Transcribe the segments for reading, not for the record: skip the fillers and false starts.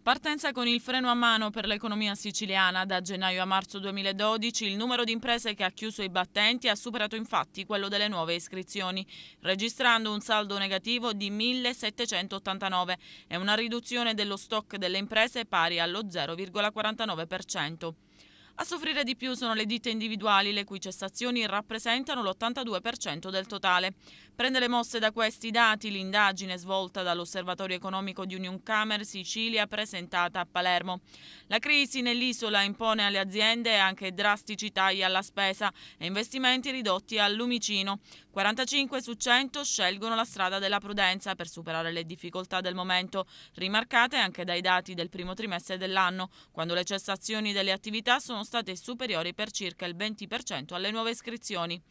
Partenza con il freno a mano per l'economia siciliana. Da gennaio a marzo 2012 il numero di imprese che ha chiuso i battenti ha superato infatti quello delle nuove iscrizioni, registrando un saldo negativo di 1.789 e una riduzione dello stock delle imprese pari allo 0,49%. A soffrire di più sono le ditte individuali, le cui cessazioni rappresentano l'82% del totale. Prende le mosse da questi dati l'indagine svolta dall'Osservatorio economico di Unioncamere Sicilia presentata a Palermo. La crisi nell'isola impone alle aziende anche drastici tagli alla spesa e investimenti ridotti al lumicino. 45 su 100 scelgono la strada della prudenza per superare le difficoltà del momento, rimarcate anche dai dati del primo trimestre dell'anno, quando le cessazioni delle attività sono state superiori per circa il 20% alle nuove iscrizioni.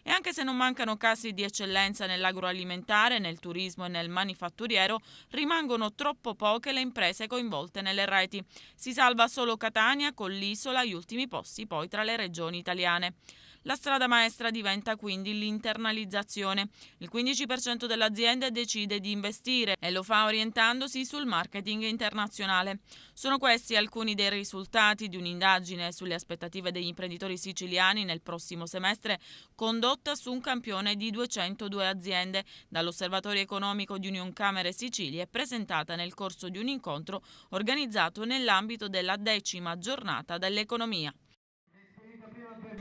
E anche se non mancano casi di eccellenza nell'agroalimentare, nel turismo e nel manifatturiero, rimangono troppo poche le imprese coinvolte nelle reti. Si salva solo Catania con l'Isola agli ultimi posti poi tra le regioni italiane. La strada maestra diventa quindi l'internalizzazione. Il 15% delle aziende decide di investire e lo fa orientandosi sul marketing internazionale. Sono questi alcuni dei risultati di un'indagine sulle aspettative degli imprenditori siciliani nel prossimo semestre, condotta su un campione di 202 aziende dall'Osservatorio economico di Unioncamere Sicilia e presentata nel corso di un incontro organizzato nell'ambito della 10ª giornata dell'economia.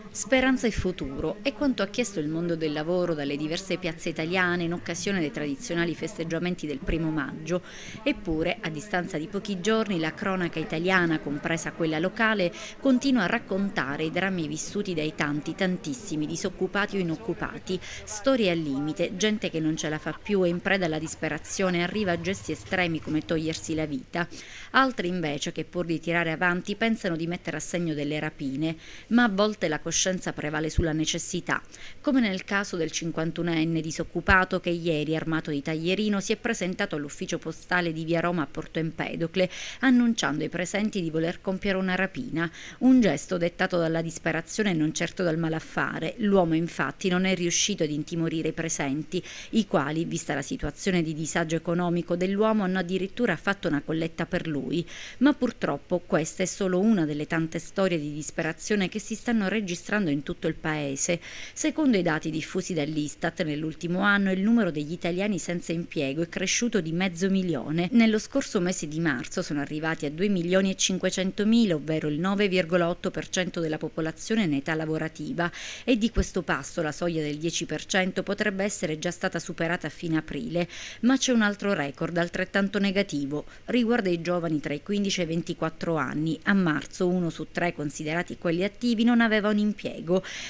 Speranza e futuro è quanto ha chiesto il mondo del lavoro dalle diverse piazze italiane in occasione dei tradizionali festeggiamenti del 1° maggio. Eppure, a distanza di pochi giorni, la cronaca italiana, compresa quella locale, continua a raccontare i drammi vissuti dai tantissimi disoccupati o inoccupati, storie al limite, gente che non ce la fa più e in preda alla disperazione arriva a gesti estremi come togliersi la vita. Altri invece che pur di tirare avanti pensano di mettere a segno delle rapine, ma a volte la coscienza prevale sulla necessità, come nel caso del 51enne disoccupato che ieri, armato di taglierino, si è presentato all'ufficio postale di via Roma a Porto Empedocle, annunciando ai presenti di voler compiere una rapina, un gesto dettato dalla disperazione e non certo dal malaffare. L'uomo infatti non è riuscito ad intimorire i presenti, i quali, vista la situazione di disagio economico dell'uomo, hanno addirittura fatto una colletta per lui. Ma purtroppo questa è solo una delle tante storie di disperazione che si stanno registrando in tutto il paese. Secondo i dati diffusi dall'Istat, nell'ultimo anno il numero degli italiani senza impiego è cresciuto di 500.000. Nello scorso mese di marzo sono arrivati a 2.500.000, ovvero il 9,8% della popolazione in età lavorativa, e di questo passo la soglia del 10% potrebbe essere già stata superata a fine aprile. Ma c'è un altro record altrettanto negativo, riguarda i giovani tra i 15 e i 24 anni. A marzo 1 su 3 considerati quelli attivi non aveva un impiego.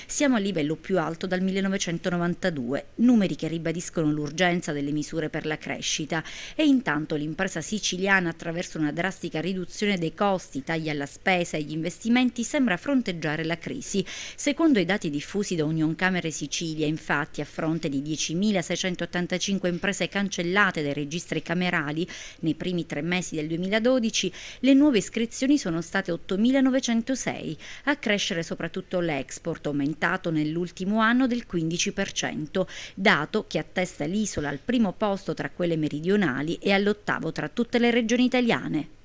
Siamo al livello più alto dal 1992, numeri che ribadiscono l'urgenza delle misure per la crescita. E intanto l'impresa siciliana, attraverso una drastica riduzione dei costi, tagli alla spesa e agli investimenti, sembra fronteggiare la crisi. Secondo i dati diffusi da Unioncamere Sicilia, infatti, a fronte di 10.685 imprese cancellate dai registri camerali nei primi 3 mesi del 2012, le nuove iscrizioni sono state 8.906, a crescere soprattutto l'export, aumentato nell'ultimo anno del 15%, dato che attesta l'isola al primo posto tra quelle meridionali e all'8° tra tutte le regioni italiane.